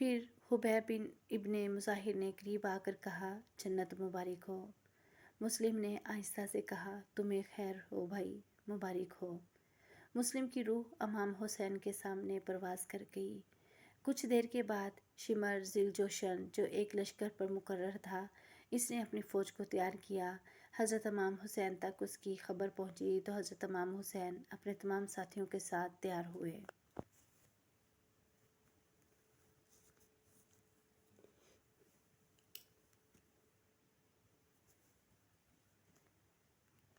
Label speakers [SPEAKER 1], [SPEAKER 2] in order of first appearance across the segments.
[SPEAKER 1] پھر حبیب بن ابن مظاہر نے قریب آ کر کہا، جنت مبارک ہو۔ مسلم نے آہستہ سے کہا، تمہیں خیر ہو بھائی، مبارک ہو۔ مسلم کی روح امام حسین کے سامنے پرواز کر گئی۔ کچھ دیر کے بعد شمر ذیل جوشن، جو ایک لشکر پر مقرر تھا، اس نے اپنی فوج کو تیار کیا۔ حضرت امام حسین تک اس کی خبر پہنچی تو حضرت امام حسین اپنے تمام ساتھیوں کے ساتھ تیار ہوئے۔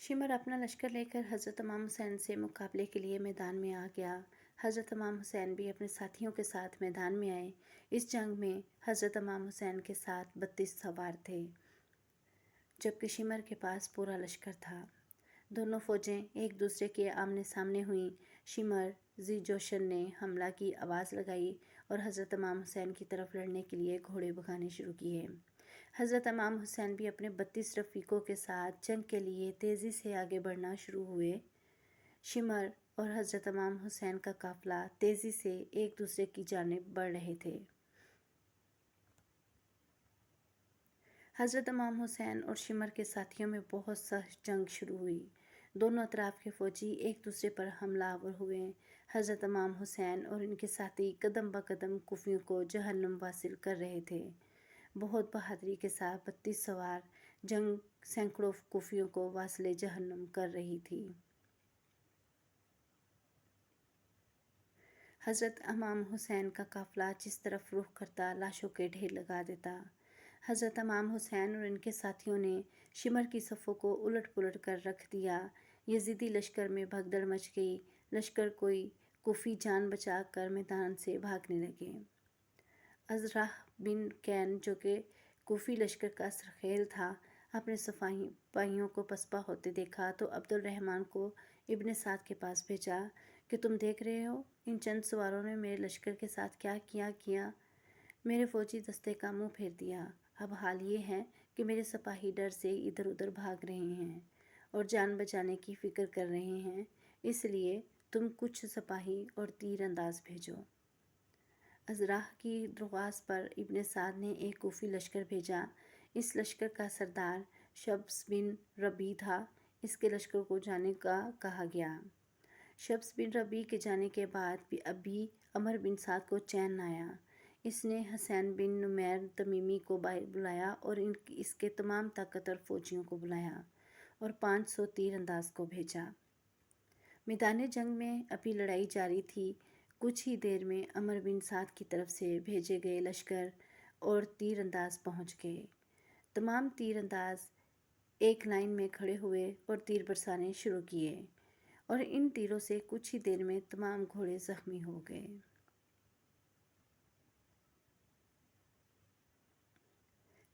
[SPEAKER 1] شمر اپنا لشکر لے کر حضرت امام حسین سے مقابلے کے لیے میدان میں آ گیا۔ حضرت امام حسین بھی اپنے ساتھیوں کے ساتھ میدان میں آئے۔ اس جنگ میں حضرت امام حسین کے ساتھ 32 سوار تھے، جبکہ شمر کے پاس پورا لشکر تھا۔ دونوں فوجیں ایک دوسرے کے آمنے سامنے ہوئیں۔ شمر ذی جوشن نے حملہ کی آواز لگائی اور حضرت امام حسین کی طرف لڑنے کے لیے گھوڑے بھگانے شروع کیے۔ حضرت امام حسین بھی اپنے 32 رفیقوں کے ساتھ جنگ کے لیے تیزی سے آگے بڑھنا شروع ہوئے۔ شمر اور حضرت امام حسین کا قافلہ تیزی سے ایک دوسرے کی جانب بڑھ رہے تھے۔ حضرت امام حسین اور شمر کے ساتھیوں میں بہت سخت جنگ شروع ہوئی۔ دونوں اطراف کے فوجی ایک دوسرے پر حملہ آور ہوئے۔ حضرت امام حسین اور ان کے ساتھی قدم بقدم کوفیوں کو جہنم واصل کر رہے تھے۔ بہت بہادری کے ساتھ 32 سوار جنگ سینکڑوں کوفیوں کو واصل جہنم کر رہی تھی۔ حضرت امام حسین کا قافلہ جس طرف رخ کرتا لاشوں کے ڈھیر لگا دیتا۔ حضرت امام حسین اور ان کے ساتھیوں نے شمر کی صفوں کو الٹ پلٹ کر رکھ دیا۔ یزیدی لشکر میں بھگدڑ مچ گئی۔ لشکر کوئی کوفی جان بچا کر میدان سے بھاگنے لگے۔ ازرح بن کین، جو کہ کوفی لشکر کا سرخیل تھا، اپنے سپاہیوں کو پسپا ہوتے دیکھا تو عبد الرحمن کو ابن سعد کے پاس بھیجا کہ تم دیکھ رہے ہو ان چند سواروں نے میرے لشکر کے ساتھ کیا کیا۔ میرے فوجی دستے کا منہ پھیر دیا۔ اب حال یہ ہے کہ میرے سپاہی ڈر سے ادھر ادھر بھاگ رہے ہیں اور جان بچانے کی فکر کر رہے ہیں، اس لیے تم کچھ سپاہی اور تیر انداز بھیجو۔ ازرح کی درخواست پر ابن سعد نے ایک کوفی لشکر بھیجا۔ اس لشکر کا سردار شبس بن ربیع تھا۔ اس کے لشکر کو جانے کا کہا گیا۔ شبس بن ربیع کے جانے کے بعد اب بھی عمر بن سعد کو چین نہ آیا۔ اس نے حسین بن نمیر تمیمی کو بلایا اور اس کے تمام طاقتور فوجیوں کو بلایا اور 500 تیر انداز کو بھیجا۔ میدان جنگ میں ابھی لڑائی جاری تھی۔ کچھ ہی دیر میں عمر بن سعد کی طرف سے بھیجے گئے لشکر اور تیر انداز پہنچ گئے۔ تمام تیر انداز ایک لائن میں کھڑے ہوئے اور تیر برسانے شروع کیے اور ان تیروں سے کچھ ہی دیر میں تمام گھوڑے زخمی ہو گئے۔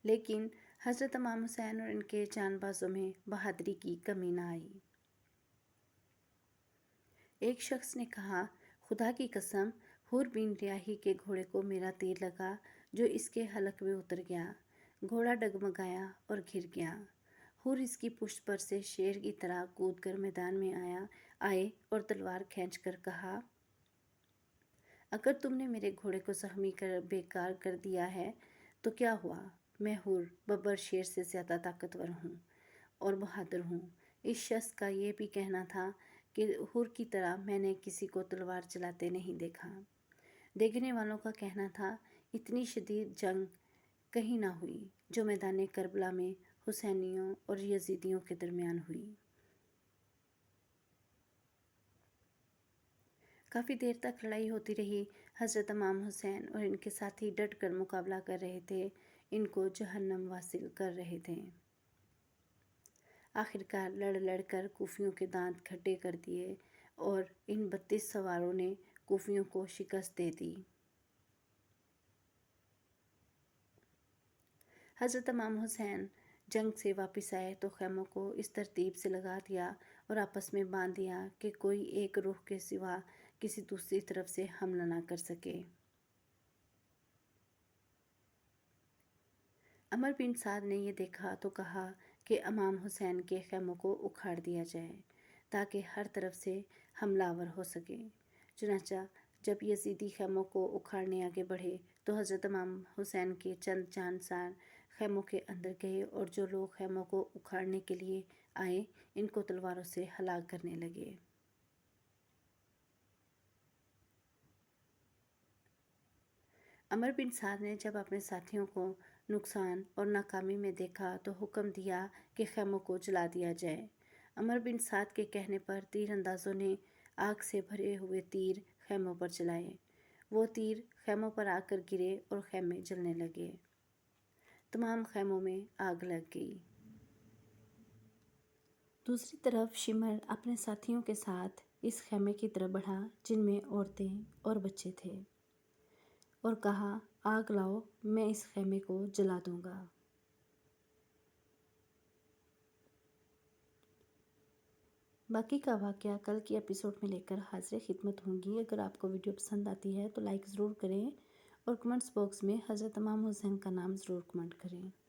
[SPEAKER 1] لیکن حضرت امام حسین اور ان کے جان بازوں میں بہادری کی کمی نہ آئی۔ ایک شخص نے کہا، خدا کی قسم، حور بن ریاحی کے گھوڑے کو میرا تیر لگا جو اس کے حلق میں اتر گیا۔ گھوڑا ڈگمگایا اور گر گیا۔ حور اس کی پشت پر سے شیر کی طرح کود کر میدان میں آئے اور تلوار کھینچ کر کہا، اگر تم نے میرے گھوڑے کو زخمی کر بیکار کر دیا ہے تو کیا ہوا؟ میں حور ببر شیر سے زیادہ طاقتور ہوں اور بہادر ہوں۔ اس شخص کا یہ بھی کہنا تھا کہ حور کی طرح میں نے کسی کو تلوار چلاتے نہیں دیکھا۔ دیکھنے والوں کا کہنا تھا، اتنی شدید جنگ کہیں نہ ہوئی جو میدان کربلا میں حسینیوں اور یزیدیوں کے درمیان ہوئی۔ کافی دیر تک لڑائی ہوتی رہی۔ حضرت امام حسین اور ان کے ساتھی ڈٹ کر مقابلہ کر رہے تھے، ان کو جہنم واصل کر رہے تھے۔ آخرکار لڑ کر کوفیوں کے دانت کھٹے کر دیے اور ان 32 سواروں نے کوفیوں کو شکست دے دی۔ حضرت امام حسین جنگ سے واپس آئے تو خیموں کو اس ترتیب سے لگا دیا اور آپس میں باندھ دیا کہ کوئی ایک رخ کے سوا کسی دوسری طرف سے حملہ نہ کر سکے۔ عمر بن سعد نے یہ دیکھا تو کہا کہ امام حسین کے خیموں کو اکھاڑ دیا جائے تاکہ ہر طرف سے حملہ آور ہو سکے۔ چنانچہ جب یزیدی خیموں کو اکھاڑنے آگے بڑھے تو حضرت امام حسین کے چند جانسار خیموں کے اندر گئے اور جو لوگ خیموں کو اکھاڑنے کے لیے آئے ان کو تلواروں سے ہلاک کرنے لگے۔ عمر بن سعد نے جب اپنے ساتھیوں کو نقصان اور ناکامی میں دیکھا تو حکم دیا کہ خیموں کو جلا دیا جائے۔ عمر بن سعد کے کہنے پر تیر اندازوں نے آگ سے بھرے ہوئے تیر خیموں پر چلائے۔ وہ تیر خیموں پر آ کر گرے اور خیمے جلنے لگے۔ تمام خیموں میں آگ لگ گئی۔ دوسری طرف شمر اپنے ساتھیوں کے ساتھ اس خیمے کی طرف بڑھا جن میں عورتیں اور بچے تھے اور کہا، آگ لاؤ، میں اس خیمے کو جلا دوں گا۔ باقی کا واقعہ کل کی ایپیسوڈ میں لے کر حاضر خدمت ہوں گی۔ اگر آپ کو ویڈیو پسند آتی ہے تو لائک ضرور کریں اور کمنٹس باکس میں حضرت امام حسین کا نام ضرور کمنٹ کریں۔